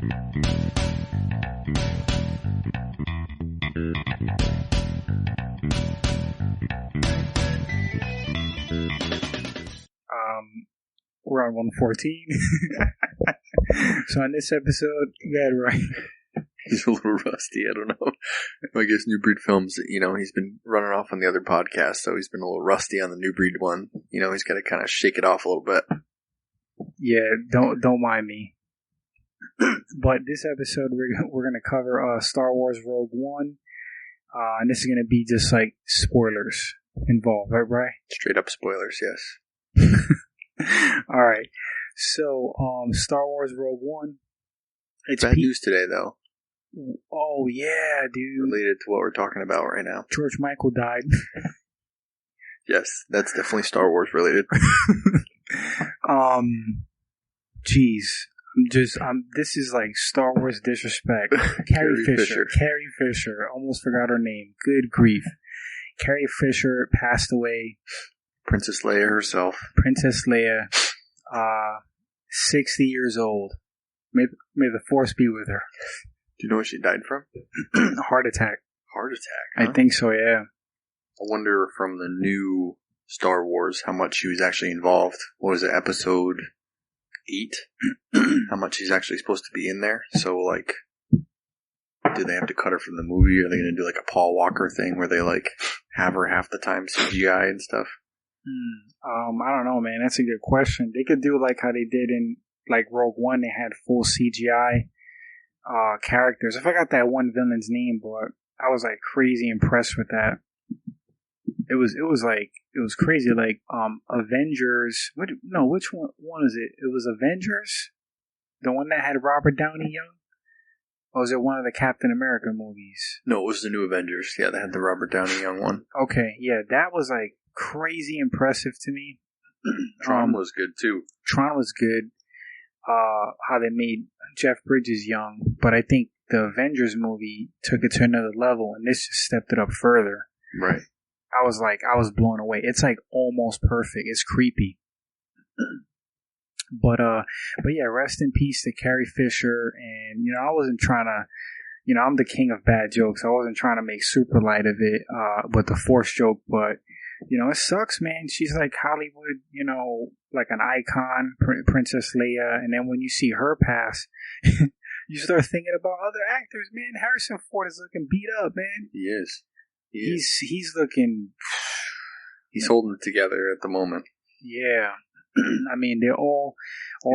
We're on 114. So on this episode, you got it right. He's a little rusty. I don't know. I guess Newbreed Films, he's been running off on the other podcast, so he's been a little rusty on the Newbreed one. He's got to kind of shake it off a little bit. Yeah, don't mind me. But this episode, we're going to cover Star Wars Rogue One. And this is going to be just like spoilers involved, right, Bri? Straight up spoilers, yes. All right. So, Star Wars Rogue One. It's bad news today, though. Oh, yeah, dude. Related to what we're talking about right now. George Michael died. Yes, that's definitely Star Wars related. Jeez. This is like Star Wars disrespect. Carrie Fisher. Almost forgot her name. Good grief. Carrie Fisher passed away. Princess Leia herself. Princess Leia. 60 years old. May the Force be with her. Do you know what she died from? Heart attack. Heart attack, huh? I think so, yeah. I wonder from the new Star Wars how much she was actually involved. What was it, episode 8? How much she's actually supposed to be in there. So, like, do they have to cut her from the movie? Are they going to do, like, a Paul Walker thing where they, like, have her half the time CGI and stuff? I don't know, man. That's a good question. They could do, like, how they did in, like, Rogue One. They had full CGI characters. I forgot that one villain's name, but I was, like, crazy impressed with that. It was crazy. Like, Avengers. Which one is it? It was Avengers? The one that had Robert Downey Young? Or was it one of the Captain America movies? No, it was the new Avengers. Yeah, they had the Robert Downey Young one. Okay, yeah, that was, like, crazy impressive to me. Tron was good, too. Tron was good. How they made Jeff Bridges young. But I think the Avengers movie took it to another level, and this just stepped it up further. Right. I was blown away. It's like almost perfect. It's creepy. But yeah, rest in peace to Carrie Fisher. And, I wasn't trying to, I'm the king of bad jokes. I wasn't trying to make super light of it, with the Force joke. But, it sucks, man. She's like Hollywood, like an icon, Princess Leia. And then when you see her pass, you start thinking about other actors, man. Harrison Ford is looking beat up, man. He is. He's looking. He's holding it together at the moment. Yeah, I mean they're all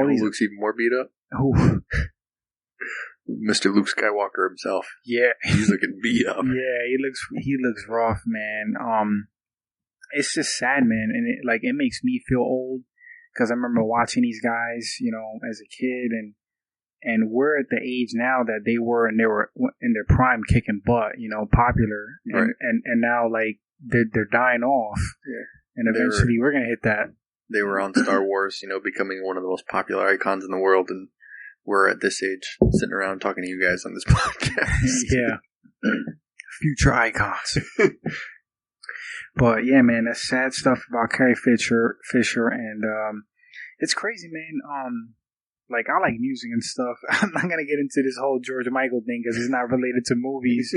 these. Luke's even more beat up. Who? Mr. Luke Skywalker himself. Yeah, he's looking beat up. Yeah, he looks rough, man. It's just sad, man, and it makes me feel old because I remember watching these guys, as a kid, and we're at the age now that they were in their prime, kicking butt, popular, and now like they're dying off, yeah. And eventually we're gonna hit that. They were on Star Wars, becoming one of the most popular icons in the world, and we're at this age sitting around talking to you guys on this podcast. Yeah, future icons. But yeah, man, that's sad stuff about Carrie Fisher, and it's crazy, man. Like, I like music and stuff. I'm not going to get into this whole George Michael thing because it's not related to movies.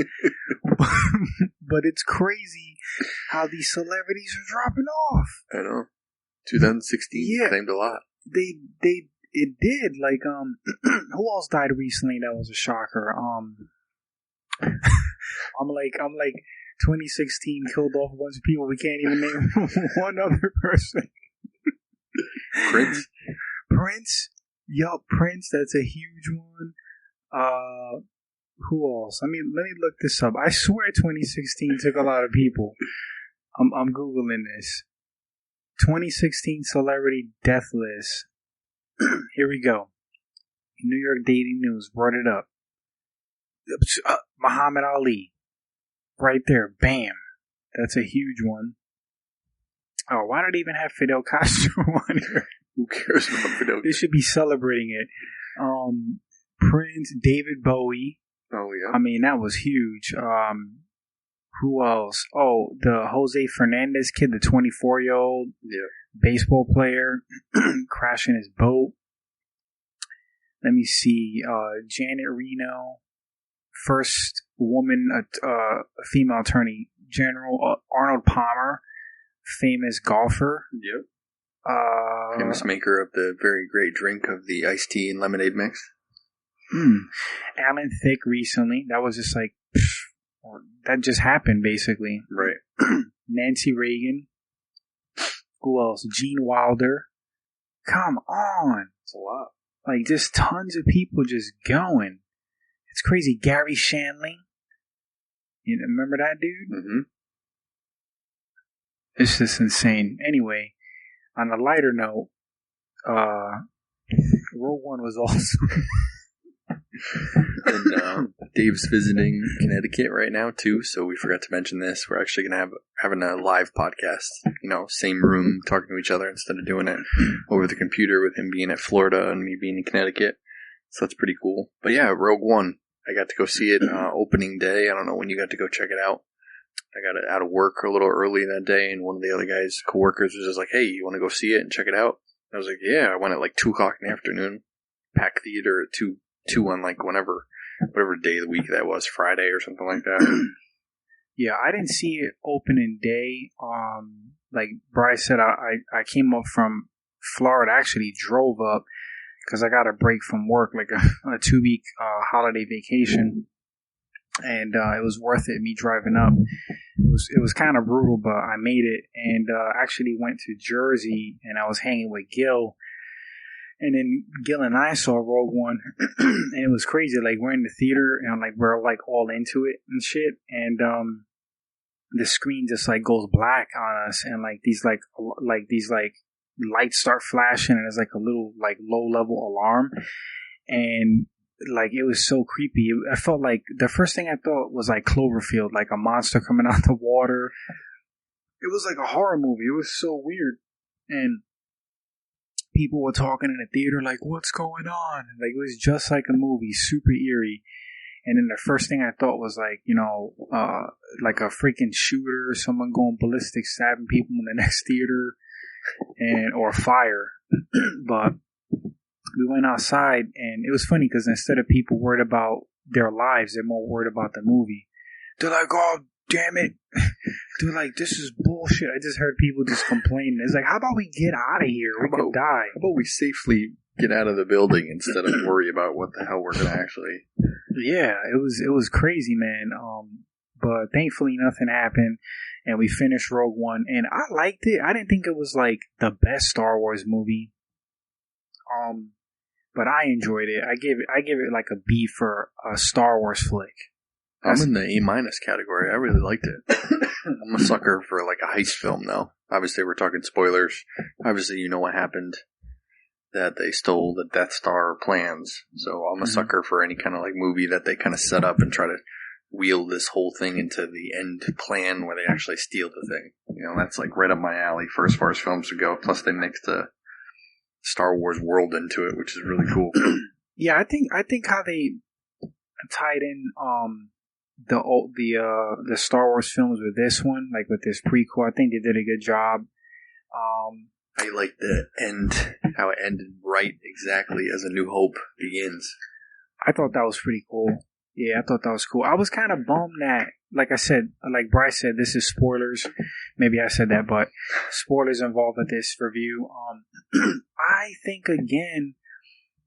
But it's crazy how these celebrities are dropping off. I know. 2016 claimed a lot. It did. Like, who else died recently that was a shocker? I'm like 2016 killed off a bunch of people. We can't even name one other person. Prince? Yup, Prince, that's a huge one. Who else? Let me look this up. I swear 2016 took a lot of people. I'm Googling this. 2016 celebrity death list. Here we go. New York Daily News brought it up. Muhammad Ali. Right there. Bam. That's a huge one. Oh, why did they even have Fidel Castro on here? Who cares about Fidel Castro? They should be celebrating it. Prince, David Bowie. Oh, yeah. I mean, that was huge. Who else? Oh, the Jose Fernandez kid, the 24-year-old baseball player, crashing his boat. Let me see. Janet Reno, first woman, female attorney general. Arnold Palmer, famous golfer. Yep. Famous maker of the very great drink of the iced tea and lemonade mix. Alan Thicke recently. That was just like, that just happened basically. Right. Nancy Reagan. Who else? Gene Wilder. Come on. It's a lot. Like, just tons of people just going. It's crazy. Gary Shandling. You remember that dude? Mm-hmm. It's just insane. Anyway, on a lighter note, Rogue One was awesome. And Dave's visiting Connecticut right now too, so we forgot to mention this. We're actually gonna having a live podcast. Same room, talking to each other instead of doing it over the computer with him being at Florida and me being in Connecticut. So that's pretty cool. But yeah, Rogue One. I got to go see it opening day. I don't know when you got to go check it out. I got out of work a little early that day, and one of the other guys' coworkers was just like, "Hey, you want to go see it and check it out?" I was like, "Yeah." I went at like 2:00 in the afternoon. Pack theater at 2 on like whatever day of the week that was, Friday or something like that. Yeah, I didn't see it opening day. Like Bryce said, I came up from Florida. I actually drove up because I got a break from work, like a 2-week holiday vacation, and it was worth it. Me driving up, it was kind of brutal, but I made it, and actually went to Jersey, and I was hanging with Gil. And then Gil and I saw Rogue One, and it was crazy. Like, we're in the theater, and like we're like all into it and shit. And the screen just like goes black on us, and like these lights start flashing, and there's like a little like low level alarm, and like it was so creepy. I felt like the first thing I thought was like Cloverfield, like a monster coming out the water. It was like a horror movie. It was so weird, and people were talking in the theater like, "What's going on?" Like, it was just like a movie, super eerie. And then the first thing I thought was like, like a freaking shooter, someone going ballistic, stabbing people in the next theater, or fire. But we went outside, and it was funny because instead of people worried about their lives, they're more worried about the movie. They're like, "Oh, damn it." They're like, "This is bullshit." I just heard people just complaining. It's like, how about we get out of here? We could die. How about we safely get out of the building instead of worry about what the hell we're going to actually... Yeah, it was crazy, man. But thankfully nothing happened, and we finished Rogue One, and I liked it. I didn't think it was like the best Star Wars movie. But I enjoyed it. I give it like a B for a Star Wars flick. I'm in the A- category. I really liked it. I'm a sucker for like a heist film, though. Obviously, we're talking spoilers. Obviously, you know what happened. That they stole the Death Star plans. So I'm a sucker for any kind of like movie that they kind of set up and try to wheel this whole thing into the end plan where they actually steal the thing. That's like right up my alley for as far as films to go. Plus, they mixed the Star Wars world into it, which is really cool. Yeah, I think how they tied in the Star Wars films with this one, like with this prequel, I think they did a good job. I like the end, how it ended right exactly as A New Hope begins. I thought that was pretty cool. Yeah, I thought that was cool. I was kind of bummed that, like I said, like Bryce said, this is spoilers. Maybe I said that, but spoilers involved with this review. I think, again,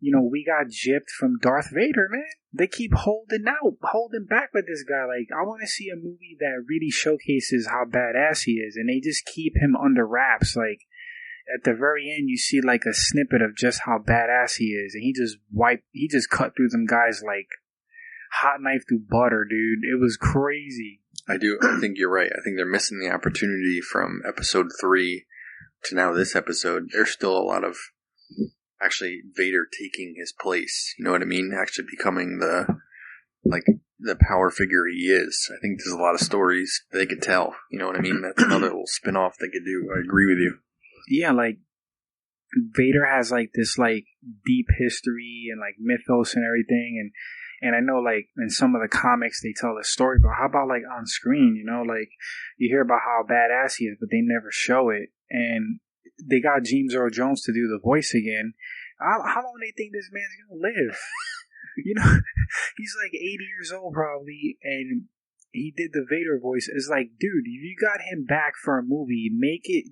we got gypped from Darth Vader, man. They keep holding back with this guy. Like, I want to see a movie that really showcases how badass he is, and they just keep him under wraps. Like, at the very end, you see like a snippet of just how badass he is, and he just cut through them guys like hot knife through butter, dude. It was crazy. I think you're right. I think they're missing the opportunity from episode 3 to now this episode. There's still a lot of actually Vader taking his place. You know what I mean? Actually becoming the power figure he is. I think there's a lot of stories they could tell. You know what I mean? That's another little spin-off they could do. I agree with you. Yeah, like Vader has like this like deep history and like mythos and everything, and I know like in some of the comics they tell the story, but how about like on screen? Like you hear about how badass he is, but they never show it. And they got James Earl Jones to do the voice again. How long do they think this man's gonna live? You know, he's like 80 years old probably, and he did the Vader voice. It's like, dude, if you got him back for a movie, make it,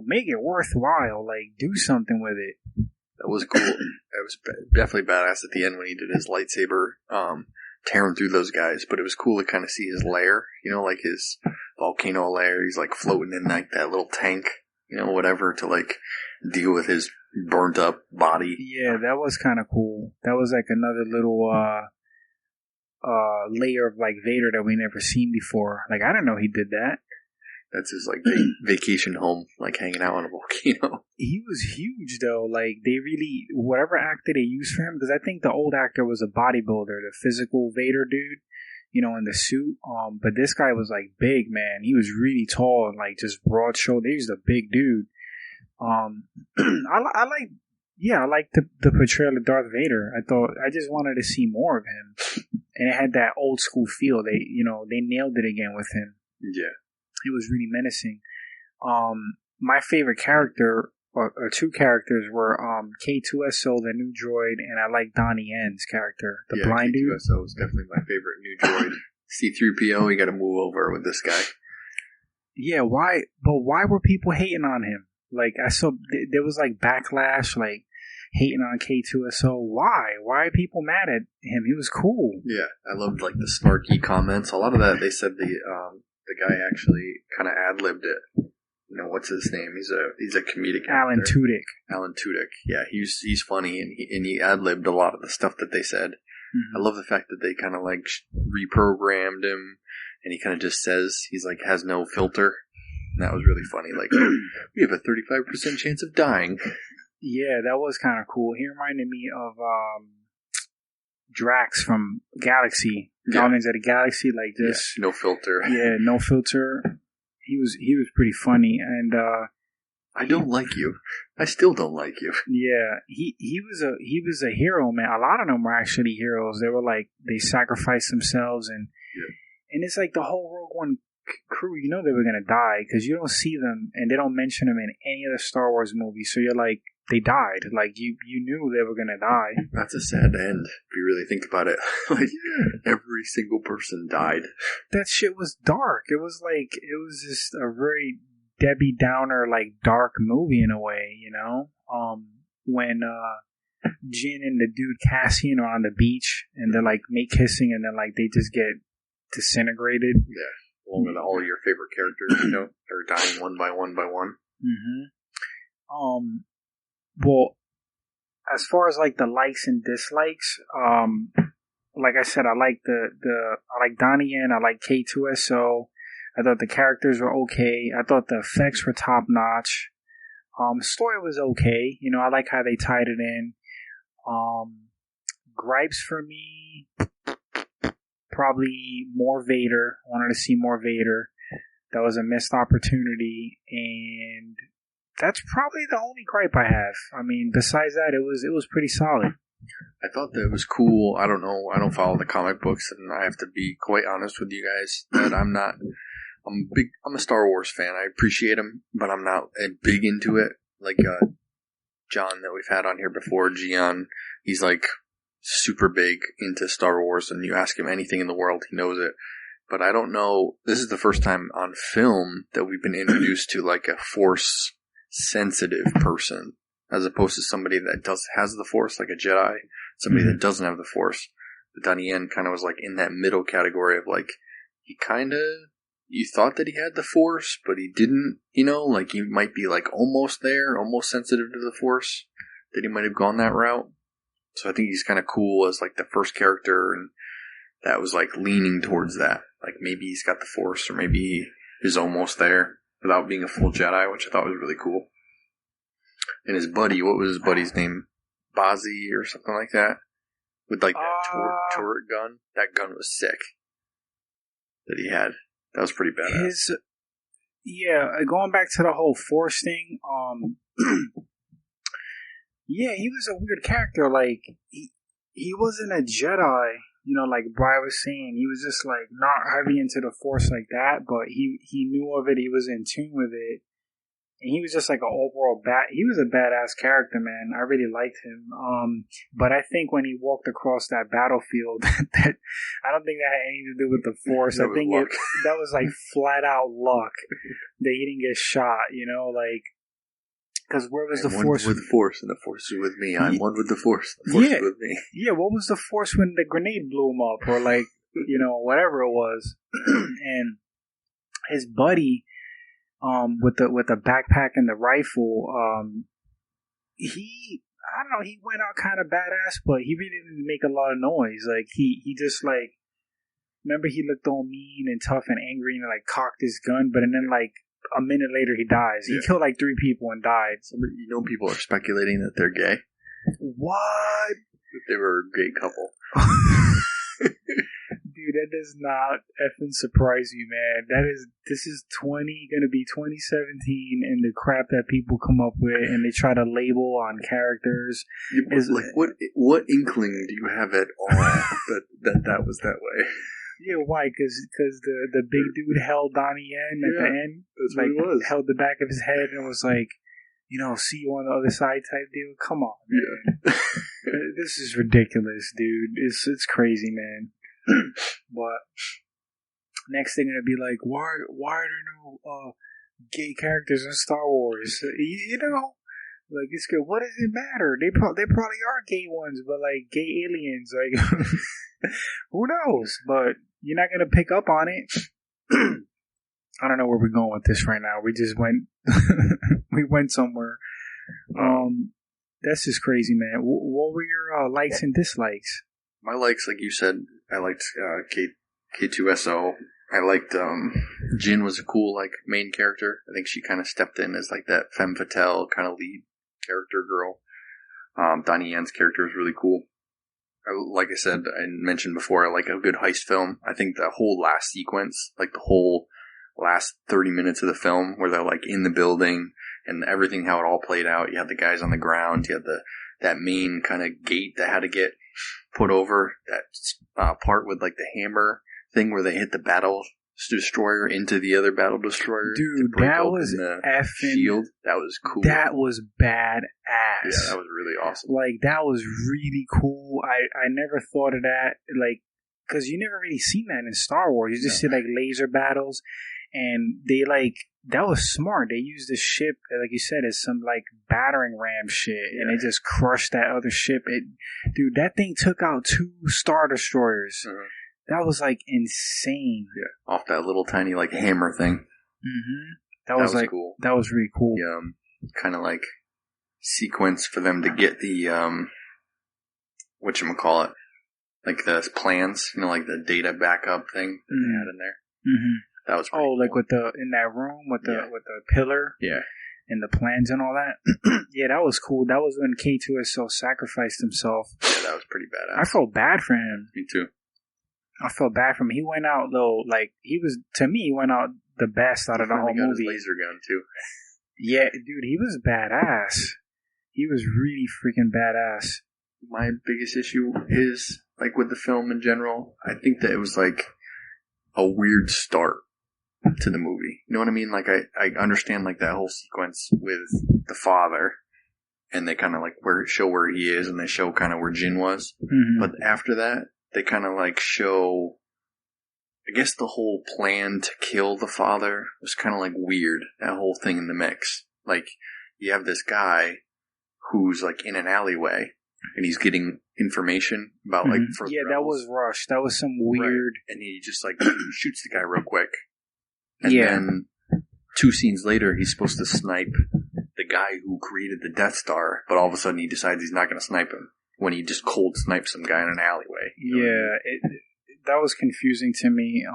make it worthwhile. Like, do something with it. That was cool. It was definitely badass at the end when he did his lightsaber, tearing through those guys. But it was cool to kind of see his lair, like his volcano lair. He's like floating in like that little tank, whatever, to like deal with his burnt up body. Yeah, that was kind of cool. That was like another little layer of like Vader that we never seen before. Like, I didn't know he did that. That's his like vacation home, like hanging out on a volcano. He was huge though. Like, they really, whatever actor they used for him, because I think the old actor was a bodybuilder, the physical Vader dude, in the suit. But this guy was like big, man. He was really tall and like just broad shouldered. He was a big dude. I like the portrayal of Darth Vader. I just wanted to see more of him, and it had that old school feel. They nailed it again with him. Yeah. He was really menacing. My favorite character, or two characters, were K2SO, the new droid, and I like Donnie Yen's character, the blind dude. K2SO was definitely my favorite new droid. C-3PO, you got to move over with this guy. Yeah, why? But why were people hating on him? Like, I saw there was like backlash, like hating on K2SO. Why? Why are people mad at him? He was cool. Yeah, I loved like the snarky comments. A lot of that, they said the guy actually kind of ad-libbed it. What's his name? He's a comedic Alan actor. Tudyk. Alan Tudyk. Yeah, he's funny, and he ad-libbed a lot of the stuff that they said. Mm-hmm. I love the fact that they kind of like reprogrammed him, and he kind of just says, he's like, has no filter. And that was really funny. Like, we have a 35% chance of dying. Yeah, that was kind of cool. He reminded me of Drax from Galaxy. Guardians of the Galaxy, like this. Yeah, no filter. Yeah, no filter. He was pretty funny, and I don't like you. I still don't like you. Yeah, he was a hero, man. A lot of them were actually heroes. They were like, they sacrificed themselves, and it's like the whole Rogue One crew, they were gonna die because you don't see them and they don't mention them in any other Star Wars movie. So you're like, they died. Like, you knew they were gonna die. That's a sad end if you really think about it. Like, every single person died. That shit was dark. It was just a very Debbie Downer, like, dark movie in a way. When Jin and the dude Cassian are on the beach and they're like make kissing and then like they just get disintegrated. Yeah. Along with all your favorite characters, are dying one by one by one. Mm-hmm. Well, as far as like the likes and dislikes, like I said, I like I like Donnie Yen, I like K2SO. I thought the characters were okay. I thought the effects were top notch. Story was okay. I like how they tied it in. Gripes for me, probably more Vader. I wanted to see more Vader. That was a missed opportunity, and that's probably the only gripe I have. I mean, besides that, it was pretty solid. I thought that it was cool. I don't know. I don't follow the comic books, and I have to be quite honest with you guys that I'm a Star Wars fan. I appreciate them, but I'm not big into it. Like John that we've had on here before, Gian, he's like super big into Star Wars, and you ask him anything in the world, he knows it. But I don't know. This is the first time on film that we've been introduced to like a Force sensitive person, as opposed to somebody that has the Force, like a Jedi, somebody that doesn't have the Force. But Donnie Yen kind of was like in that middle category of like, you thought that he had the Force, but he didn't, like he might be like almost there, almost sensitive to the Force, that he might have gone that route. So I think he's kind of cool as like the first character, and that was like leaning towards that. Like maybe he's got the Force, or maybe he is almost there without being a full Jedi, which I thought was really cool. And his buddy, what was his buddy's name? Bazzi or something like that? With like that turret gun. That gun was sick. That he had. That was pretty badass. Going back to the whole Force thing, yeah, he was a weird character. Like, he wasn't a Jedi, like Brian was saying. He was just like not heavy into the Force like that, but he knew of it. He was in tune with it. And he was just like an overall he was a badass character, man. I really liked him. But I think when he walked across that battlefield, that I don't think that had anything to do with the Force. I think that was like flat out luck that he didn't get shot, you know, like, because where was the Force? With the Force, and the Force is with me. I'm one with the Force. The Force is with me. Yeah, what was the Force when the grenade blew him up, or like, you know, whatever it was. And his buddy, with the backpack and the rifle, I don't know, he went out kind of badass, but he really didn't make a lot of noise. Like, he just, like, remember he looked all mean and tough and angry and, like, cocked his gun, but and then, like, a minute later he dies. He killed, like, 3 people and died. You know, people are speculating that they're gay. What? That they were a gay couple. Dude, that does not effing surprise me, man. This is gonna be 2017, and the crap that people come up with and they try to label on characters is like, what inkling do you have at all that was that way? Yeah, why? Because the big dude held Donnie Yen at the end. That's like, what it was. Held the back of his head and was like, you know, see you on the other side type deal. Come on, man. Yeah. This is ridiculous, dude. It's crazy, man. But next thing gonna be like, why are there no gay characters in Star Wars? You know, like, it's good. What does it matter? They probably are gay ones, but like gay aliens, like who knows? But you're not gonna pick up on it. I don't know where we're going with this right now. We just went we went somewhere. That's just crazy, man. What were your likes and dislikes? My likes, like you said, I liked K2SO. I liked Jin was a cool, like, main character. I think she kind of stepped in as like that femme fatale kind of lead character girl. Donnie Yen's character was really cool. Like I said, I mentioned before, I like a good heist film. I think the whole last sequence, like the whole last 30 minutes of the film, where they're like in the building and everything, how it all played out. You had the guys on the ground. You had that main kind of gate that had to get put over, that part with like the hammer thing where they hit the battle destroyer into the other battle destroyer. Dude, that was effing shield. That was cool. That was badass. Yeah, that was really awesome. Like, that was really cool. I never thought of that, like, because you never really seen that in Star Wars. You just see like laser battles, and they like, that was smart. They used the ship, like you said, as some like battering ram shit, and it just crushed that other ship. Dude, that thing took out 2 Star Destroyers. Mm-hmm. That was like insane. Yeah, off that little tiny like hammer thing. Mm-hmm. That was like cool. That was really cool. Kind of like sequence for them to get the whatchamacallit, like the plans, you know, like the data backup thing that they had in there. Mm-hmm. That was cool. Like with in that room with the pillar. Yeah. And the plans and all that. Yeah, that was cool. That was when K2SO sacrificed himself. Yeah, that was pretty badass. I felt bad for him. Me too. I felt bad for him. He went out though, like, he went out the best out of the whole movie. His laser gun too. Yeah, dude, he was badass. He was really freaking badass. My biggest issue is, like, with the film in general, I think that it was like a weird start to the movie. You know what I mean? Like, I understand like that whole sequence with the father, and they kind of like show where he is, and they show kind of where Jin was. Mm-hmm. But after that, they kind of like show, I guess the whole plan to kill the father was kind of like weird. That whole thing in the mix. Like, you have this guy who's like in an alleyway, and he's getting information about like that was rushed. That was some weird. Right. And he just like shoots the guy real quick. And then 2 scenes later, he's supposed to snipe the guy who created the Death Star, but all of a sudden he decides he's not going to snipe him when he just cold snipes some guy in an alleyway. You know what I mean? That was confusing to me.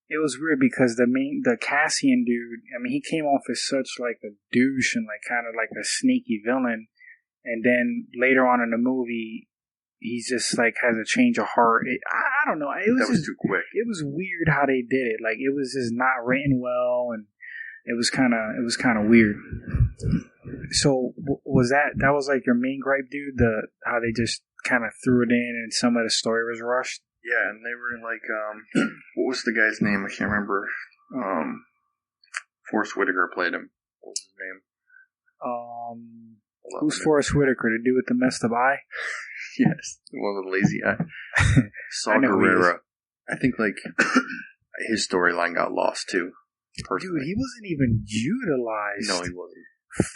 It was weird because the Cassian dude, I mean, he came off as such like a douche and like kind of like a sneaky villain, and then later on in the movie, he's just like has a change of heart. I don't know. That was too quick. It was weird how they did it. Like, it was just not written well, and it was kind of weird. So was that was like your main gripe, dude? How they just kind of threw it in, and some of the story was rushed. Yeah, and they were like, what was the guy's name? I can't remember. Forrest Whitaker played him. What was his name? Who's Forrest Whitaker? The dude with the messed up eye? Yes, the one with the lazy eye. Saw Gerrera. I think like his storyline got lost too. Personally. Dude, he wasn't even utilized. No, he wasn't.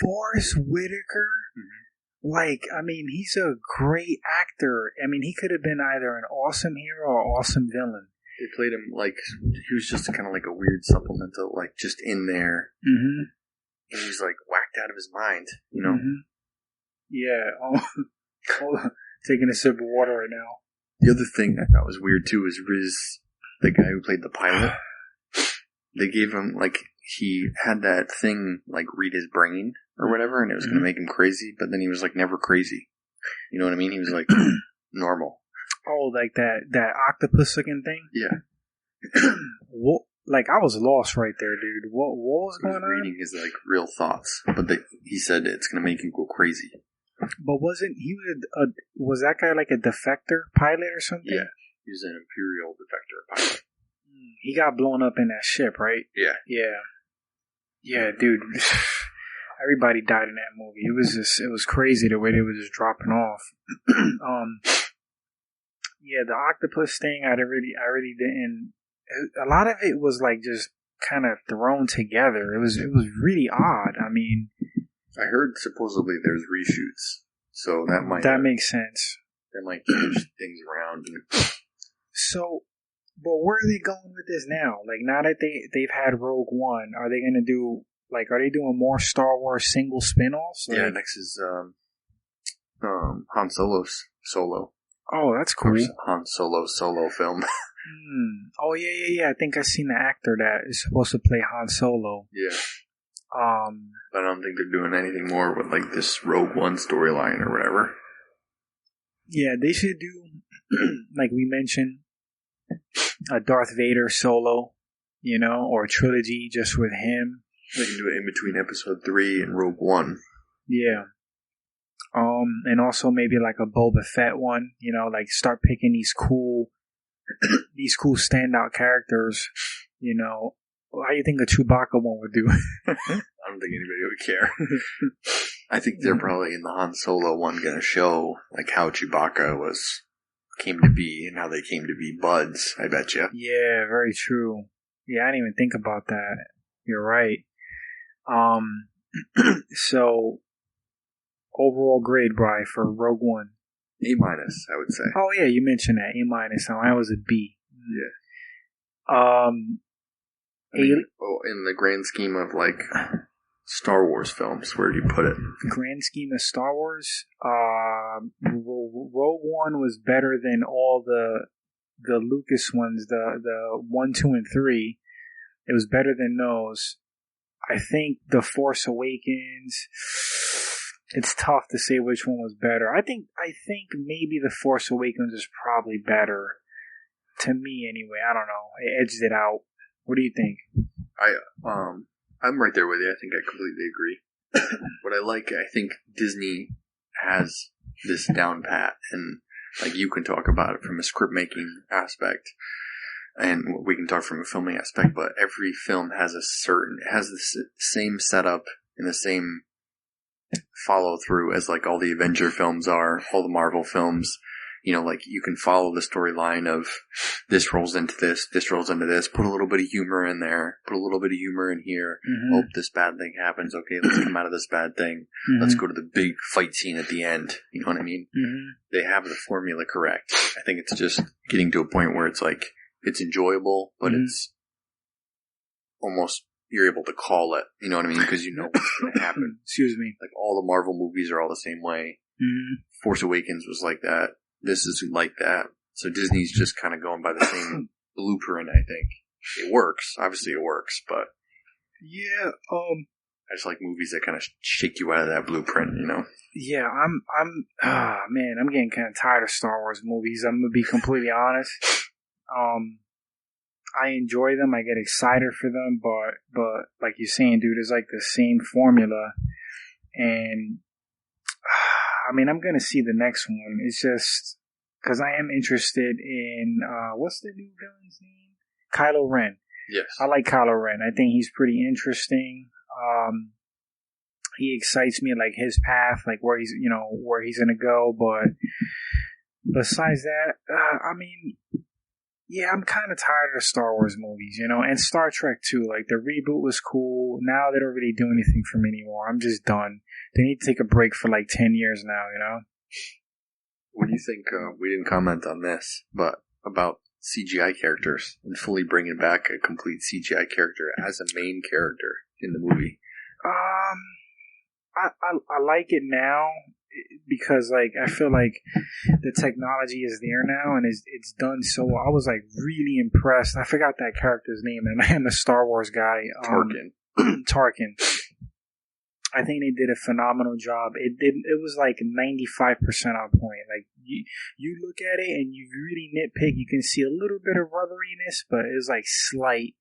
Forrest Whitaker? Mm-hmm. Like, I mean, he's a great actor. I mean, he could have been either an awesome hero or awesome villain. They played him like he was just kind of like a weird supplemental, like just in there. Mm-hmm. And he's like whacked out of his mind, you know? Mm-hmm. Yeah. Hold on. Taking a sip of water right now. The other thing I thought was weird too is Riz, the guy who played the pilot. They gave him, like, he had that thing, like, read his brain or whatever, and it was going to make him crazy, but then he was, like, never crazy. You know what I mean? He was, like, normal. Oh, like that octopus-looking thing? Yeah. What? Like, I was lost right there, dude. What was going on? Reading his, like, real thoughts, but he said it's going to make him go crazy. But was that guy, like, a defector pilot or something? Yeah. He was an Imperial defector pilot. He got blown up in that ship, right? Yeah. Yeah. Yeah, dude. Everybody died in that movie. It was crazy the way they were just dropping off. Yeah, the octopus thing, I really didn't. A lot of it was like just kind of thrown together. It was really odd. I mean, I heard supposedly there's reshoots, so that makes sense. That might change things around. So. But where are they going with this now? Like, now that they've had Rogue One, are they going to do, like, are they doing more Star Wars single spin-offs? Like, yeah, next is Han Solo's solo. Oh, that's cool. Han solo film. Oh, yeah. I think I've seen the actor that is supposed to play Han Solo. Yeah. But I don't think they're doing anything more with, like, this Rogue One storyline or whatever. Yeah, they should do, like we mentioned, a Darth Vader solo, you know, or a trilogy just with him. They can do it in between Episode 3 and Rogue One. Yeah. And also maybe like a Boba Fett one, you know, like start picking these cool standout characters, you know. How do you think a Chewbacca one would do? I don't think anybody would care. I think they're probably in the Han Solo one going to show like how Chewbacca came to be and how they came to be buds, I bet you. Yeah, very true. Yeah, I didn't even think about that. You're right. So, overall grade, Bri, for Rogue One? A-, I would say. Oh, yeah, you mentioned that. A-. I was a B. Yeah. In the grand scheme of, like, Star Wars films, where do you put it? Grand scheme of Star Wars? Rogue One was better than all the Lucas ones, the 1, 2, and 3. It was better than those. I think The Force Awakens, it's tough to say which one was better. I think maybe The Force Awakens is probably better. To me, anyway. I don't know. It edged it out. What do you think? I'm right there with you. I think I completely agree. What I think Disney has this down pat, and like you can talk about it from a script making aspect, and we can talk from a filming aspect. But every film has the same setup and the same follow through as like all the Avenger films are, all the Marvel films. You know, like you can follow the storyline of this rolls into this rolls into this, put a little bit of humor in there, put a little bit of humor in here, hope this bad thing happens, okay, let's come out of this bad thing, let's go to the big fight scene at the end, you know what I mean? They have the formula correct. I think it's just getting to a point where it's like, it's enjoyable, but it's almost, you're able to call it, you know what I mean? Because you know what's going to happen. Excuse me. Like all the Marvel movies are all the same way. Force Awakens was like that. This is like that. So Disney's just kind of going by the same blueprint, I think. It works. Obviously it works, but... Yeah, I just like movies that kind of shake you out of that blueprint, you know? Yeah, I'm getting kind of tired of Star Wars movies. I'm going to be completely honest. I enjoy them. I get excited for them, but like you're saying, dude, it's like the same formula. And... I mean, I'm going to see the next one. It's just because I am interested in, what's the new villain's name? Kylo Ren. Yes. I like Kylo Ren. I think he's pretty interesting. he excites me, like his path, like where he's gonna go. But besides that, I mean, yeah, I'm kind of tired of Star Wars movies, and Star Trek too. Like the reboot was cool. Now they don't really do anything for me anymore. I'm just done. They need to take a break for like 10 years now. What do you think? We didn't comment on this, but about CGI characters and fully bringing back a complete CGI character as a main character in the movie. I like it now because like I feel like the technology is there now and it's done so well. I was like really impressed. I forgot that character's name and the Star Wars guy, Tarkin. I think they did a phenomenal job. It was like 95% on point. Like you look at it and you really nitpick, you can see a little bit of rubberiness, but it was like slight.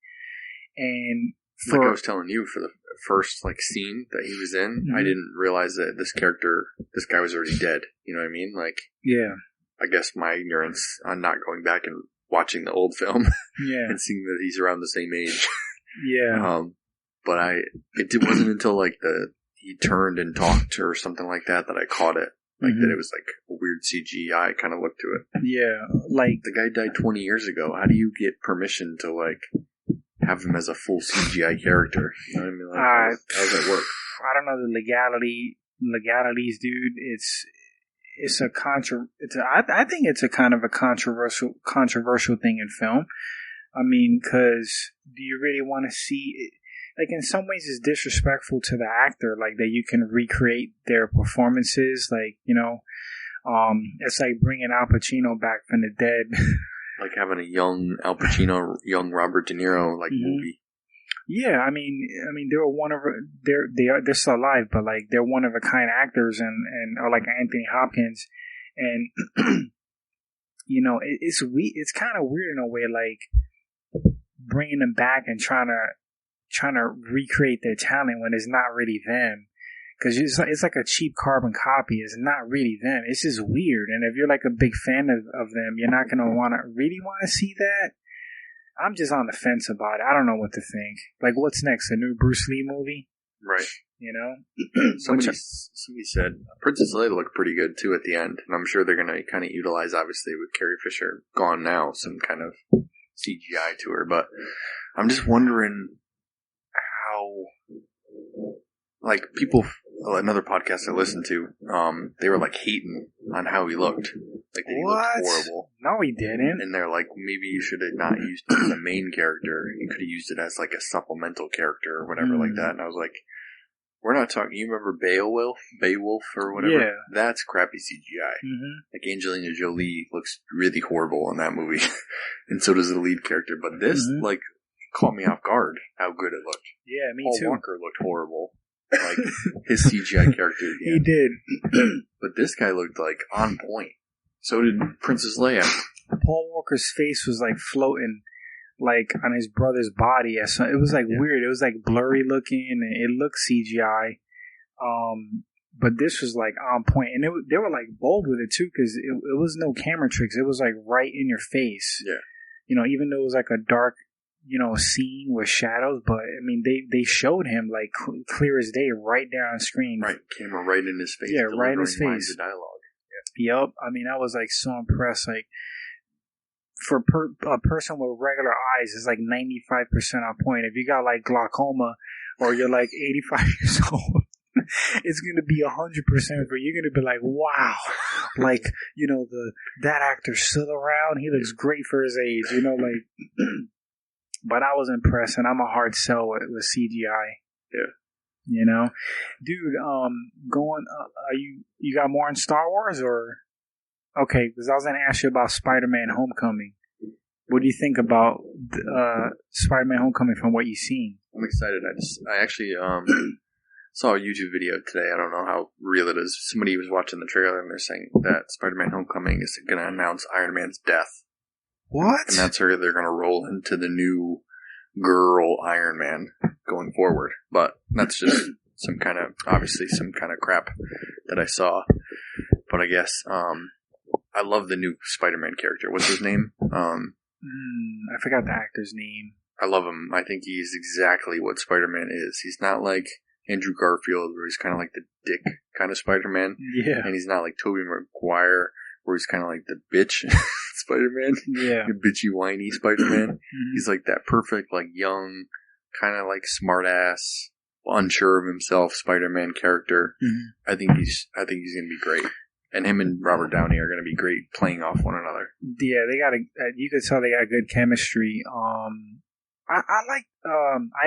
And like I was telling you, for the first like scene that he was in, I didn't realize that this guy was already dead. You know what I mean? Like, yeah. I guess my ignorance on not going back and watching the old film, and seeing that he's around the same age. Yeah. But it wasn't until like he turned and talked or something like that I caught it. Like that it was like a weird CGI kind of look to it. Yeah, like the guy died 20 years ago. How do you get permission to like have him as a full CGI character? You know what I mean? Like, how does that work? I don't know the legalities, dude. I think it's a kind of a controversial thing in film. I mean, because do you really want to see it? Like, in some ways, it's disrespectful to the actor, like, that you can recreate their performances. Like, it's like bringing Al Pacino back from the dead. Like having a young Al Pacino, young Robert De Niro, like, movie. Yeah, I mean, they're still alive, but, like, they're one of a kind actors or like Anthony Hopkins. And, it's kind of weird in a way, like, bringing them back and trying to recreate their talent when it's not really them, because it's like a cheap carbon copy. It's not really them. It's just weird. And if you're like a big fan of them, you're not gonna want to see that. I'm just on the fence about it. I don't know what to think. Like, what's next? A new Bruce Lee movie? Right. Somebody said Princess Leia looked pretty good too at the end, and I'm sure they're gonna kind of utilize, obviously with Carrie Fisher gone now, some kind of CGI to her. But I'm just wondering how, like, people, another podcast I listened to, they were like hating on how he looked. Like, that he looked horrible. No, he didn't. And they're like, maybe you should have not used it as a main character. You could have used it as like a supplemental character or whatever like that. And I was like, we're not talking, you remember Beowulf or whatever? Yeah. That's crappy CGI. Like, Angelina Jolie looks really horrible in that movie. And so does the lead character. But this, like, caught me off guard how good it looked. Yeah, me Paul too. Walker looked horrible. Like, his CGI character again. He did. But this guy looked like on point. So did Princess Leia. Paul Walker's face was like floating, like on his brother's body. It was like weird. It was like blurry looking, and it looked CGI. But this was like on point, and they were like bold with it too, because it was no camera tricks. It was like right in your face. Yeah. Even though it was like a dark, scene with shadows, but I mean, they showed him like clear as day, right there on screen. Right, camera right in his face. Yeah, right in his face. The dialogue. Yep. I mean, I was like so impressed. Like, for a person with regular eyes, it's like 95% on point. If you got like glaucoma or you're like 85 years old, it's gonna be 100% for you. You're gonna be like, wow, like, that actor's still around. He looks great for his age. Like. But I was impressed, and I'm a hard sell with CGI. Yeah. Dude, you got more in Star Wars, or? Okay, because I was going to ask you about Spider-Man Homecoming. What do you think about Spider-Man Homecoming from what you've seen? I'm excited. I actually saw a YouTube video today. I don't know how real it is. Somebody was watching the trailer, and they're saying that Spider-Man Homecoming is going to announce Iron Man's death. What? And that's where they're going to roll into the new girl Iron Man going forward. But that's just some kind of crap that I saw. But I guess, I love the new Spider-Man character. What's his name? I forgot the actor's name. I love him. I think he's exactly what Spider-Man is. He's not like Andrew Garfield, where he's kind of like the dick kind of Spider-Man. Yeah. And he's not like Tobey Maguire, where he's kind of like the bitch Spider-Man. Yeah. The bitchy, whiny Spider-Man. Mm-hmm. He's like that perfect, like young, kind of like smart-ass, unsure of himself Spider-Man character. Mm-hmm. I think he's going to be great. And him and Robert Downey are going to be great playing off one another. Yeah, they got you could tell they got good chemistry. I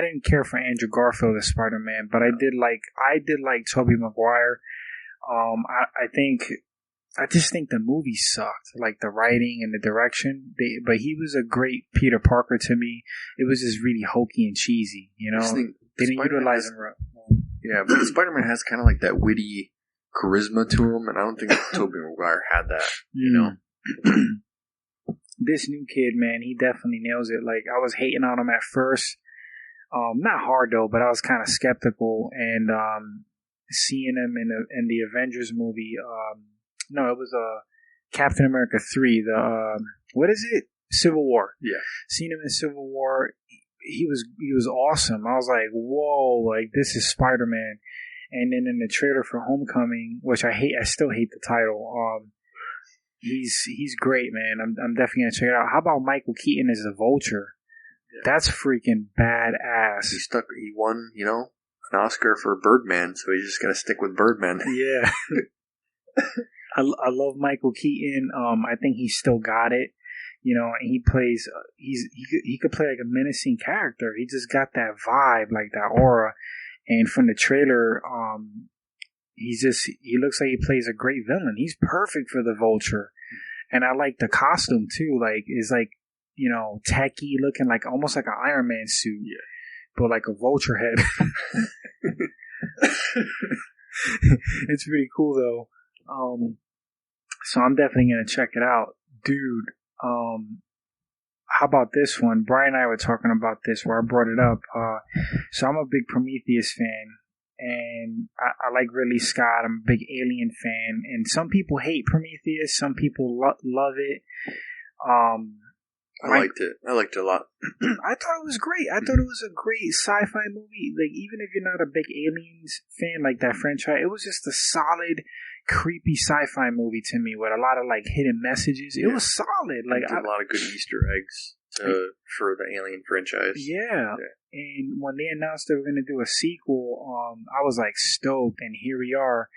didn't care for Andrew Garfield as Spider-Man, but I did like Tobey Maguire. I just think the movie sucked, like the writing and the direction. But he was a great Peter Parker to me. It was just really hokey and cheesy, you know. They didn't utilize him right. Yeah, but Spider-Man has kind of like that witty charisma to him, and I don't think Tobey Maguire had that, you know. This new kid, man, he definitely nails it. Like, I was hating on him at first. Not hard though, but I was kind of skeptical, and seeing him in the Avengers movie. No, it was Captain America 3. What is it? Civil War. Yeah. Seeing him in Civil War, he was awesome. I was like, whoa, like this is Spider-Man. And then in the trailer for Homecoming, which I still hate the title. He's great, man. I'm definitely gonna check it out. How about Michael Keaton as the Vulture? Yeah. That's freaking badass. He won, you know, an Oscar for Birdman, so he's just gonna stick with Birdman. Yeah. I love Michael Keaton. I think he still got it. You know, and he plays. He could play like a menacing character. He just got that vibe, like that aura. And from the trailer, he looks like he plays a great villain. He's perfect for the Vulture. And I like the costume too. Like, it's like, you know, tacky looking, like almost like an Iron Man suit. Yeah. But like a vulture head. It's pretty cool though. So I'm definitely gonna check it out. Dude, how about this one? Brian and I were talking about this where I brought it up. So I'm a big Prometheus fan, and I like Ridley Scott. I'm a big Alien fan, and some people hate Prometheus, some people love it. I liked it. I liked it a lot. I thought it was great. I thought it was a great sci-fi movie. Like, even if you're not a big Aliens fan, like that franchise, it was just a solid, creepy sci-fi movie to me with a lot of like hidden messages. It was solid. Like, a lot of good Easter eggs for the Alien franchise. Yeah. And when they announced they were going to do a sequel, I was like stoked, and here we are.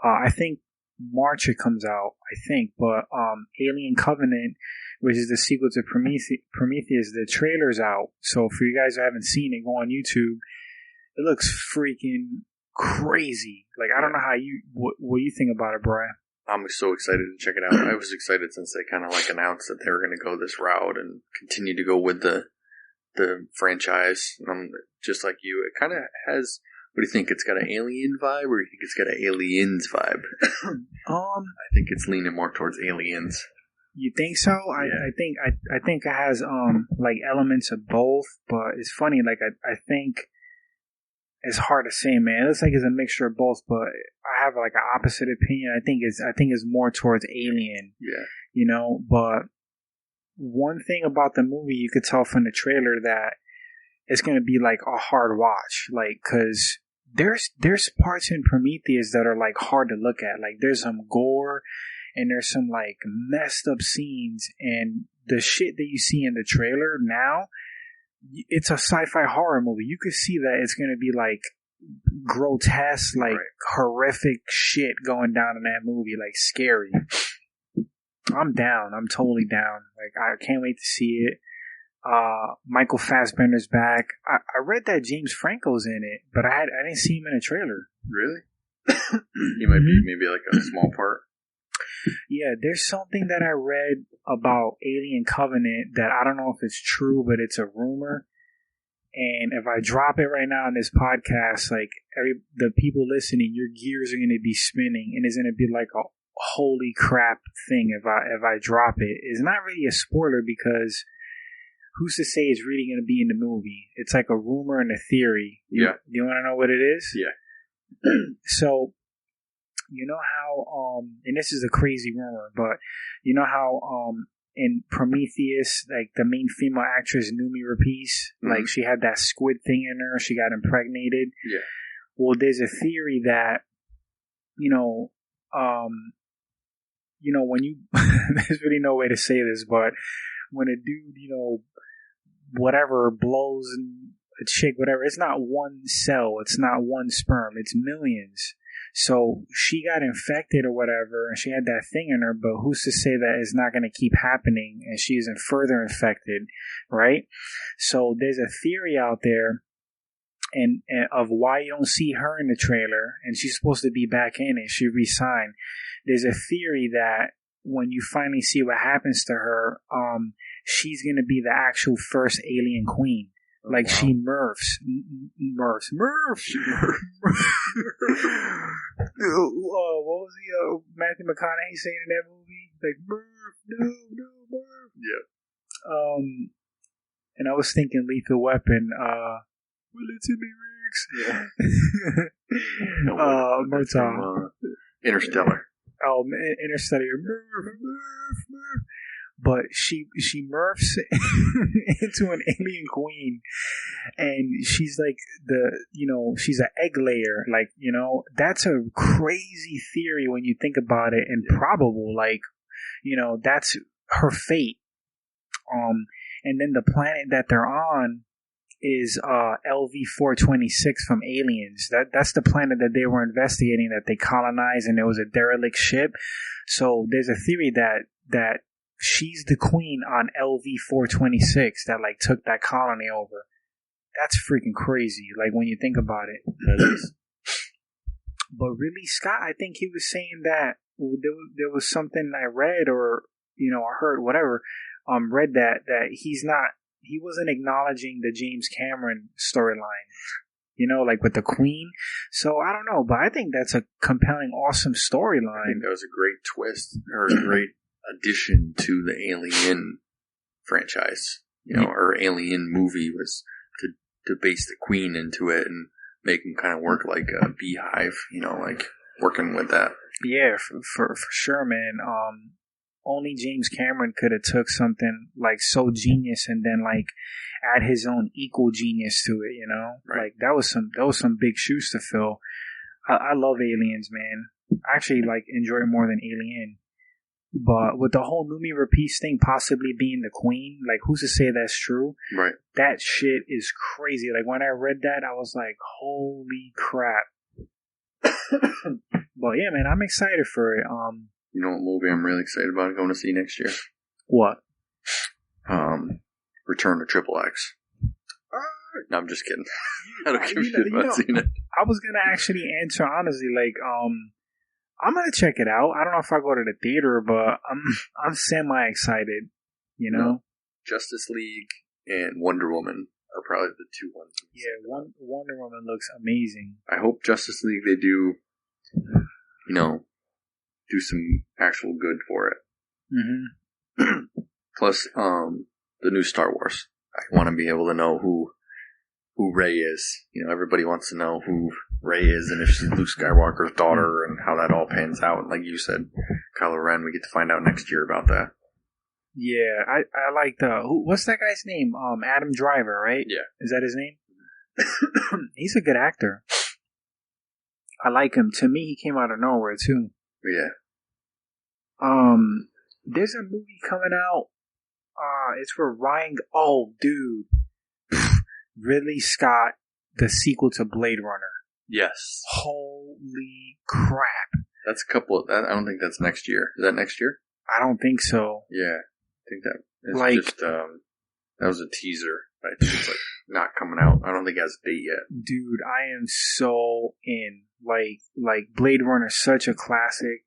I think March it comes out, I think, but Alien Covenant, which is the sequel to Prometheus, the trailer's out. So for you guys who haven't seen it, go on YouTube. It looks freaking crazy. Like, I don't know what you think about it, Brian. I'm so excited to check it out. I was excited since they kind of like announced that they were going to go this route and continue to go with the franchise. Just like you, it kind of has. What do you think? It's got an alien vibe, or do you think it's got an aliens vibe? I think it's leaning more towards aliens. You think so? Yeah. I think it has like elements of both, but it's funny. Like I think it's hard to say, man. It looks like it's a mixture of both, but I have like an opposite opinion. I think it's more towards alien. Yeah. You know, but one thing about the movie, you could tell from the trailer that it's going to be like a hard watch, like, cause there's parts in Prometheus that are like hard to look at. Like, there's some gore and there's some like messed up scenes, and the shit that you see in the trailer now, it's a sci-fi horror movie. You could see that it's going to be like grotesque, like horrific shit going down in that movie, like scary. I'm down. I'm totally down. Like, I can't wait to see it. Michael Fassbender's back. I read that James Franco's in it, but I didn't see him in a trailer. Really? He might be maybe like a small part. Yeah, there's something that I read about Alien Covenant that I don't know if it's true, but it's a rumor. And if I drop it right now on this podcast, like, the people listening, your gears are going to be spinning, and it's going to be like a holy crap thing if I drop it. It's not really a spoiler, because who's to say it's really going to be in the movie? It's like a rumor and a theory. You want to know what it is? Yeah. So, you know how, and this is a crazy rumor, but you know how in Prometheus, like, the main female actress, Noomi Rapace, like, she had that squid thing in her, she got impregnated. Yeah. Well, there's a theory that, you know, when you, there's really no way to say this, but when a dude, whatever, blows a chick, whatever, it's not one cell, it's not one sperm, it's millions. So she got infected or whatever, and she had that thing in her, but who's to say that it's not going to keep happening and she isn't further infected, right? So there's a theory out there and of why you don't see her in the trailer, and she's supposed to be back in it. She resigned. There's a theory that when you finally see what happens to her, she's gonna be the actual first alien queen. Like, wow. She Murphs. What was Matthew McConaughey saying in that movie? Like, Murph, no, Murph. Yeah. And I was thinking Lethal Weapon, will it to me, Riggs? Yeah. Murtaugh. Interstellar. Oh, Interstellar. Murph. But she Murphs into an alien queen, and she's like she's an egg layer. Like, that's a crazy theory when you think about it, and probable. Like, that's her fate. And then the planet that they're on is LV-426 from Aliens. That's the planet that they were investigating, that they colonized, and it was a derelict ship. So there's a theory that she's the queen on LV-426 that like took that colony over. That's freaking crazy, like, when you think about it. That is. But really, Scott, I think he was saying that there was something I read or I heard, whatever, read that he wasn't acknowledging the James Cameron storyline, like with the Queen. So I don't know, but I think that's a compelling, awesome storyline. I think that was a great twist, or a great addition to the Alien franchise, or Alien movie, was to base the Queen into it and make him kind of work like a beehive, like working with that. Yeah, for sure, man. Only James Cameron could have took something like so genius and then like add his own equal genius to it, Right. Like that was some big shoes to fill. I love Aliens, man. I actually like enjoy it more than Alien. But with the whole Numi Rapace thing possibly being the queen, like, who's to say that's true? Right. That shit is crazy. Like, when I read that, I was like, holy crap. But yeah, man, I'm excited for it. You know what movie I'm really excited about going to see next year? What? Return to Triple X. No, I'm just kidding. I don't give a shit about seeing it. I was gonna actually answer honestly, like, I'm gonna check it out. I don't know if I go to the theater, but I'm semi excited. No. Justice League and Wonder Woman are probably the two ones. Yeah, Wonder Woman looks amazing. I hope Justice League, they do, do some actual good for it. Mm-hmm. Plus, the new Star Wars. I want to be able to know who Rey is. Everybody wants to know who Rey is and if she's Luke Skywalker's daughter and how that all pans out. And like you said, Kylo Ren, we get to find out next year about that. Yeah, I like what's that guy's name? Adam Driver, right? Yeah. Is that his name? He's a good actor. I like him. To me, he came out of nowhere too. Yeah. There's a movie coming out. It's for Ryan. Oh, dude. Ridley Scott, the sequel to Blade Runner. Yes. Holy crap. That's a couple. I don't think that's next year. Is that next year? I don't think so. Yeah, I think that is just that was a teaser. I think it's like not coming out. I don't think it has a date yet. Dude, I am so in. Like Blade Runner, such a classic.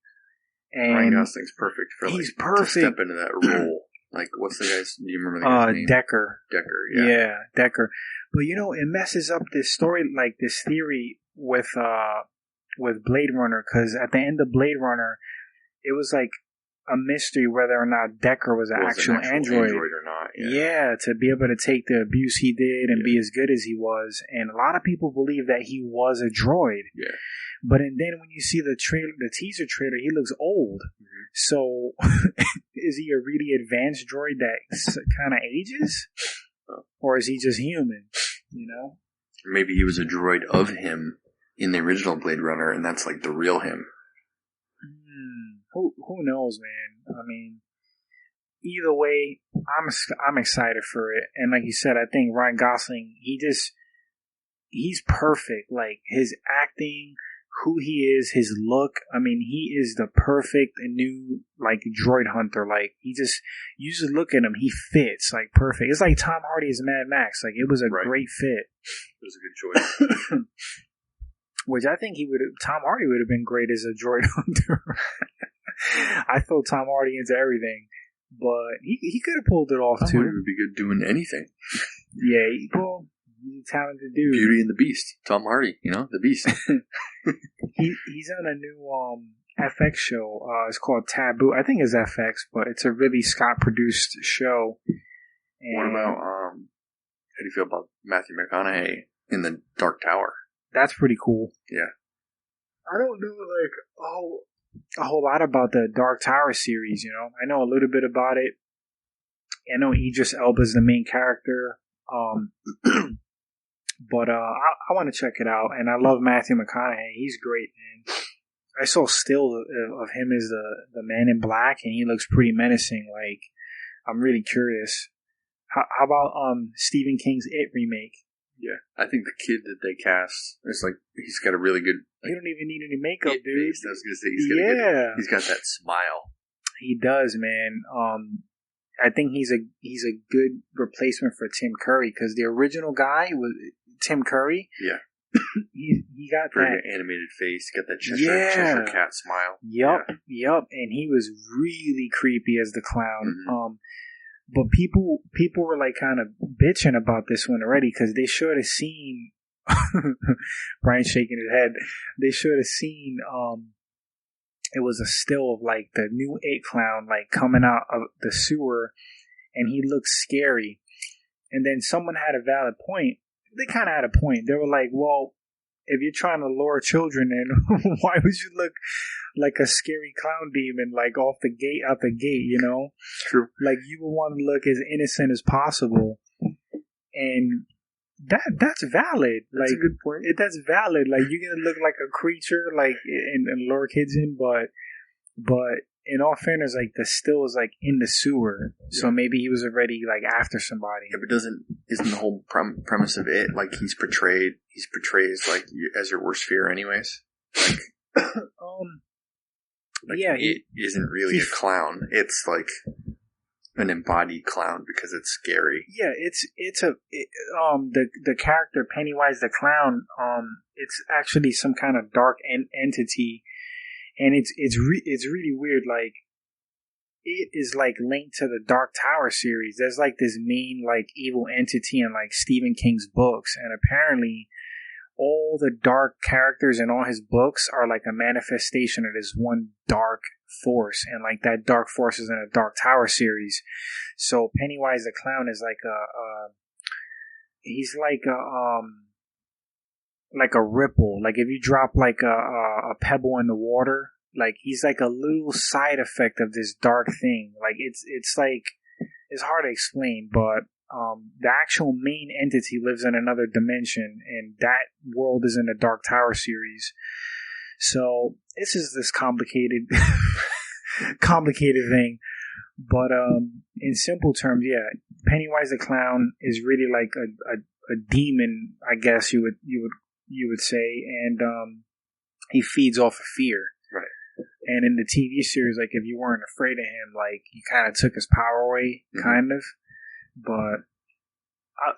And Ryan Gosling's perfect for he's perfect to step into that role. Like, what's the guy's? Do you remember the guy's name? Decker. Decker, yeah. Yeah, Decker. But it messes up this story, like this theory with Blade Runner, because at the end of Blade Runner, it was like a mystery whether or not Decker was an actual android or not. Yeah, to be able to take the abuse he did and be as good as he was, and a lot of people believe that he was a droid. Yeah. But then when you see the teaser trailer, he looks old. Mm-hmm. So, is he a really advanced droid that kind of ages? Or is he just human? Maybe he was a droid of him in the original Blade Runner, and that's like the real him. Who knows, man? I mean, either way, I'm excited for it. And like you said, I think Ryan Gosling, he's perfect. Like his acting, who he is, his look. I mean, he is the perfect new like droid hunter. Like you just look at him, he fits like perfect. It's like Tom Hardy as Mad Max. Like it was a great fit. It was a good choice. Which I think Tom Hardy would have been great as a droid hunter. I throw Tom Hardy into everything, but he could have pulled it off too. Tom Hardy would be good doing anything. Yeah, well, he's a talented dude. Beauty and the Beast. Tom Hardy, the Beast. He's on a new FX show. It's called Taboo. I think it's FX, but it's a really Scott-produced show. And what about, how do you feel about Matthew McConaughey in the Dark Tower? That's pretty cool. Yeah. I don't know, a whole lot about the Dark Tower series, I know a little bit about it. I know Idris Elba's the main character. But I want to check it out, and I love Matthew McConaughey. He's great, man. I saw still of him as the Man in Black, and he looks pretty menacing. Like, I'm really curious. How about Stephen King's It remake? Yeah, I think the kid that they cast, it's like he's got a really good. He don't even need any makeup, dude. I was gonna say he's got that smile. He does, man. I think he's a good replacement for Tim Curry because the original guy was Tim Curry. Yeah, he got very that animated face, got that Cheshire cat smile. Yep, and he was really creepy as the clown. Mm-hmm. But people were like kind of bitching about this one already because they should have seen Brian shaking his head. They should have seen it was a still of like the new It clown like coming out of the sewer, and he looked scary. And then someone had a valid point. They kind of had a point. They were like, well, if you're trying to lure children in, why would you look like a scary clown demon, like out the gate, True. Like you would want to look as innocent as possible. And that's valid. That's like, a good point. That's valid. Like you're going to look like a creature, like, and lure kids in, but in all fairness, like the still is like in the sewer, so maybe he was already like after somebody. Yeah, but isn't the whole premise of It like he's portrayed like as your worst fear, anyways? Like, yeah, It isn't really a clown. It's like an embodied clown because it's scary. Yeah, the character Pennywise the clown. It's actually some kind of dark entity. And it's really weird. Like, it is like linked to the Dark Tower series. There's like this main like evil entity in like Stephen King's books, and apparently all the dark characters in all his books are like a manifestation of this one dark force, and like that dark force is in a Dark Tower series. So Pennywise the clown is like he's like a ripple. Like if you drop like a pebble in the water, like he's like a little side effect of this dark thing. Like it's like, it's hard to explain, but the actual main entity lives in another dimension, and that world is in the Dark Tower series. So this is this complicated thing. But in simple terms, yeah, Pennywise the clown is really like a demon, I guess you would say, and he feeds off of fear. Right. And in the TV series, like if you weren't afraid of him, like you kind of took his power away, kind of. But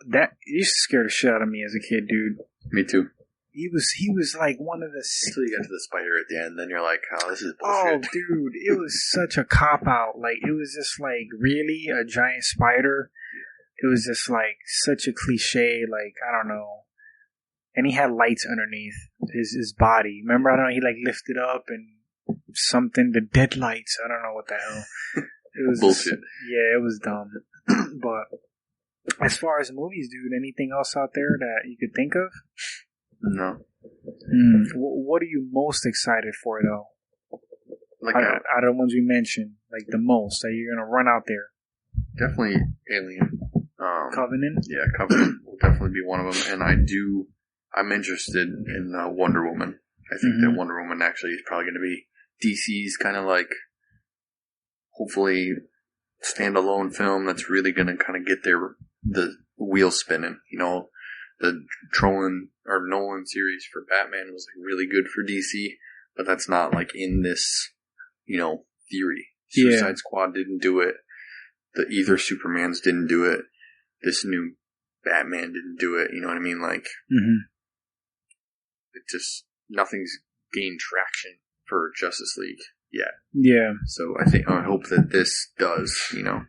that used to scare the shit out of me as a kid, dude. Me too. He was like one of the. Until you get to the spider at the end, then you're like, "Oh, this is Oh, bullshit." dude, it was such a cop out. Like it was just like really a giant spider. It was just like such a cliche. Like I don't know. And he had lights underneath his body. Remember, I don't know. He like lifted up and something, the deadlights. I don't know what the hell. It was bullshit. Yeah, it was dumb. But as far as movies, dude, anything else out there that you could think of? No. What are you most excited for, though? Like out of the ones we mentioned, like the most that you're gonna run out there. Definitely Alien. Covenant. Yeah, Covenant will definitely be one of them, and I I'm interested in Wonder Woman. I think that Wonder Woman actually is probably going to be DC's kind of like, hopefully, standalone film that's really going to kind of get the wheel spinning. You know, the Nolan series for Batman was like really good for DC, but that's not like in this, you know, theory. Suicide Squad didn't do it. Either Supermans didn't do it. This new Batman didn't do it. You know what I mean? Like, it just, nothing's gained traction for Justice League yet. Yeah. So I hope that this does, you know.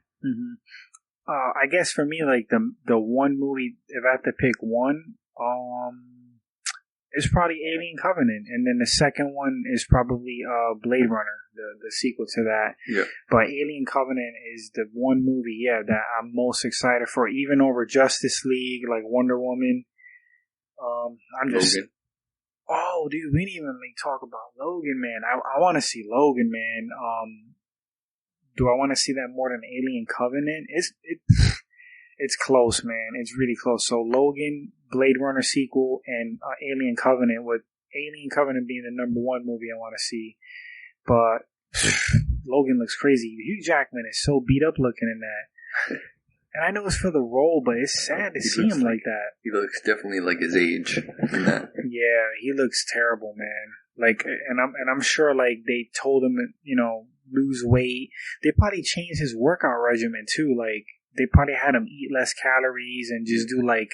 I guess for me, like the one movie, if I have to pick one, it's probably Alien Covenant, and then the second one is probably Blade Runner, the sequel to that. Yeah. But Alien Covenant is the one movie, that I'm most excited for, even over Justice League, like Wonder Woman. I'm just. Logan. Oh, dude, we didn't even talk about Logan, man. I want to see Logan, man. Do I want to see that more than Alien Covenant? It's close, man. It's really close. So Logan, Blade Runner sequel, and Alien Covenant, with Alien Covenant being the number one movie I want to see. But Logan looks crazy. Hugh Jackman is so beat up looking in that. And I know it's for the role, but it's sad to see him like that. He looks definitely like his age in that. Yeah, he looks terrible, man. Like, and I'm sure like they told him, you know, lose weight. They probably changed his workout regimen too. Like, they probably had him eat less calories and just do like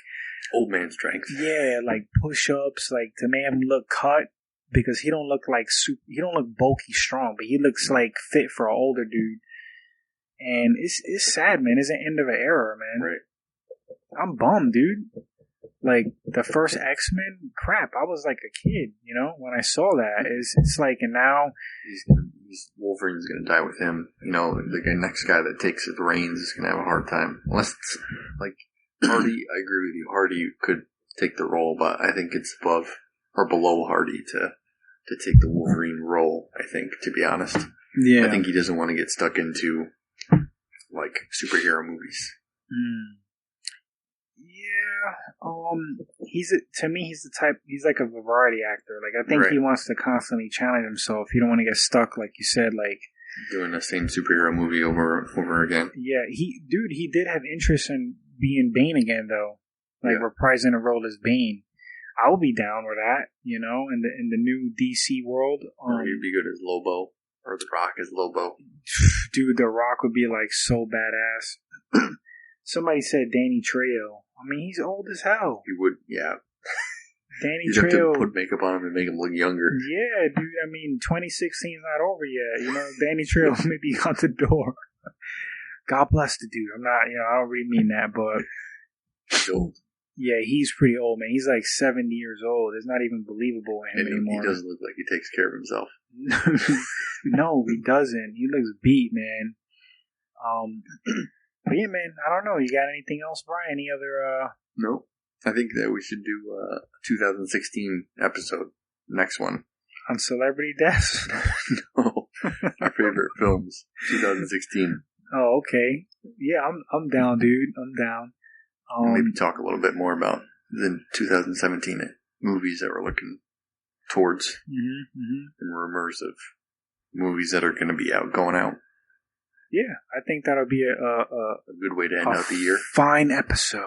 old man strength. Yeah, like push-ups, like to make him look cut, because he don't look like he don't look bulky strong, but he looks like fit for an older dude. And it's sad, man. It's the end of an era, man. Right. I'm bummed, dude. Like, the first X-Men, crap, I was like a kid, you know, when I saw that. It's like, and now Wolverine's gonna die with him. You know, the next guy that takes the reins is gonna have a hard time. Unless it's, like, Hardy, I agree with you. Hardy could take the role, but I think it's above or below Hardy to take the Wolverine role, I think, to be honest. Yeah. I think he doesn't want to get stuck into, like, superhero movies. Yeah, to me, he's the type, he's like a variety actor. Like, I think he wants to constantly challenge himself. He don't want to get stuck, like you said, like doing the same superhero movie over again. Yeah, he did have interest in being Bane again, though. Like, reprising a role as Bane. I would be down with that, you know, in the new DC world. Or he'd be good as Lobo, or The Rock as Lobo. Dude, The Rock would be like so badass. Somebody said Danny Trejo. I mean, he's old as hell. He would, yeah. Danny You'd Trejo. have to put makeup on him and make him look younger. Yeah, dude. I mean, 2016 is not over yet. You know, Danny Trejo may be out the door. God bless the dude. I'm not, you know, I don't really mean that, but he's old. Yeah, he's pretty old, man. He's like 70 years old. It's not even believable in him anymore. He doesn't look like he takes care of himself. No, he doesn't. He looks beat, man. But yeah, man, I don't know. You got anything else, Brian? Any other, No. I think that we should do a 2016 episode. Next one. On celebrity deaths? No. Our favorite films. 2016. Oh, okay. Yeah, I'm down, dude. I'm down. Maybe talk a little bit more about the 2017 movies that we're looking towards. And rumors of movies that are going to be going out. Yeah, I think that'll be a good way to end out the year. Fine episode.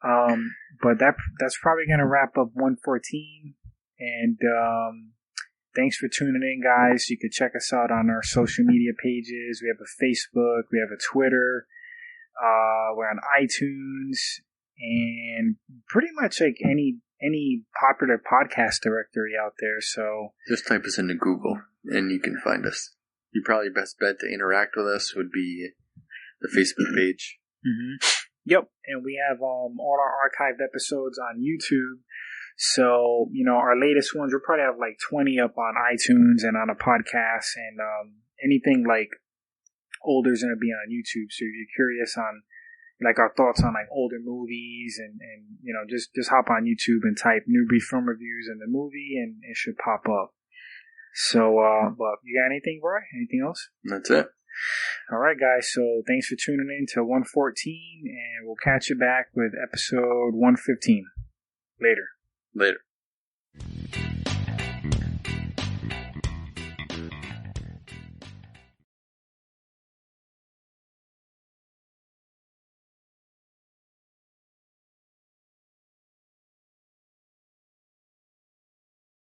But that's probably going to wrap up 114. And thanks for tuning in, guys. You can check us out on our social media pages. We have a Facebook. We have a Twitter. We're on iTunes. And pretty much like any popular podcast directory out there. So just type us into Google and you can find us. Your probably best bet to interact with us would be the Facebook page. Yep, and we have all our archived episodes on YouTube. So, you know, our latest ones, we'll probably have like 20 up on iTunes and on a podcast, and anything like older is going to be on YouTube. So if you're curious on like our thoughts on like older movies and you know, just hop on YouTube and type Newbreed Film Reviews in the movie and it should pop up. So, but you got anything, Roy? Anything else? That's it. All right, guys. So thanks for tuning in to 114, and we'll catch you back with episode 115. Later. Later.